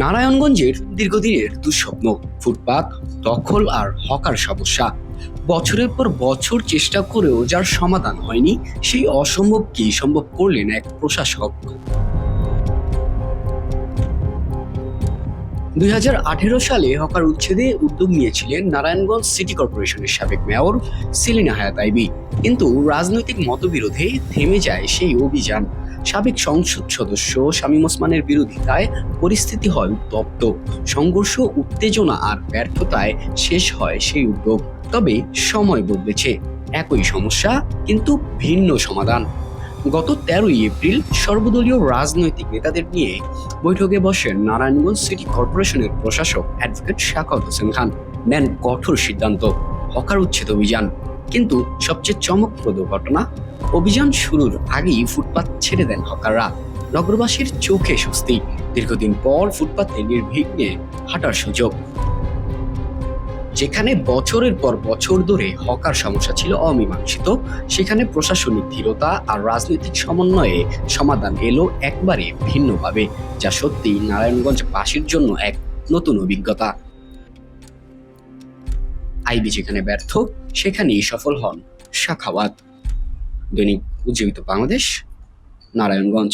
নারায়ণগঞ্জের দীর্ঘদিনের দুঃস্বপ্ন, ফুটপাত দখল আর হকার সমস্যা। বছরের পর বছর চেষ্টা করেও যার সমাধান হয়নি, সেই অসম্ভবকেই সম্ভব করলেন এক প্রশাসক। 2018 সালে হকার উচ্ছেদে উদ্যোগ নিয়েছিলেন নারায়ণগঞ্জ সিটি কর্পোরেশনের সাবেক মেয়র সেলিনা হায়াৎ আইভী। কিন্তু রাজনৈতিক মতবিরোধে থেমে যায় সেই অভিযান। সাবেক সংসদ সদস্য শামীম ওসমানের বিরোধিতায় পরিস্থিতি হয় উত্তপ্ত। সংঘর্ষ, উত্তেজনা আর ব্যর্থতায় শেষ হয় সেই উদ্যোগ। তবে সময় বদলেছে, একই সমস্যা কিন্তু ভিন্ন সমাধান। গত 13 এপ্রিল সর্বদলীয় রাজনৈতিক নেতাদের নিয়ে বৈঠকে বসেন নারায়ণগঞ্জ সিটি কর্পোরেশনের প্রশাসক অ্যাডভোকেট শাখাওয়াত হোসেন খান। নেন কঠোর সিদ্ধান্ত, হকার উচ্ছেদ অভিযান। কিন্তু সবচেয়ে চমকপ্রদ ঘটনা, অভিযান শুরুর আগেই ফুটপাত ছেড়ে দেন হকাররা। নগরবাসীর চোখে স্বস্তি, দীর্ঘদিন পর ফুটপাতে নির্বিঘ্নে হাঁটার সুযোগ। যেখানে বছরের পর বছর ধরে হকার সমস্যা ছিল অমীমাংসিত, সেখানে প্রশাসনিক ধীরতা আর রাজনৈতিক সমন্বয়ে সমাধান এলো একবারে ভিন্নভাবে, যা সত্যি নারায়ণগঞ্জবাসীর জন্য এক নতুন অভিজ্ঞতা। আইভী যেখানে ব্যর্থ, সেখানেই সফল হন শাখাওয়াত। দৈনিক উজ্জীবিত বাংলাদেশ, নারায়ণগঞ্জ।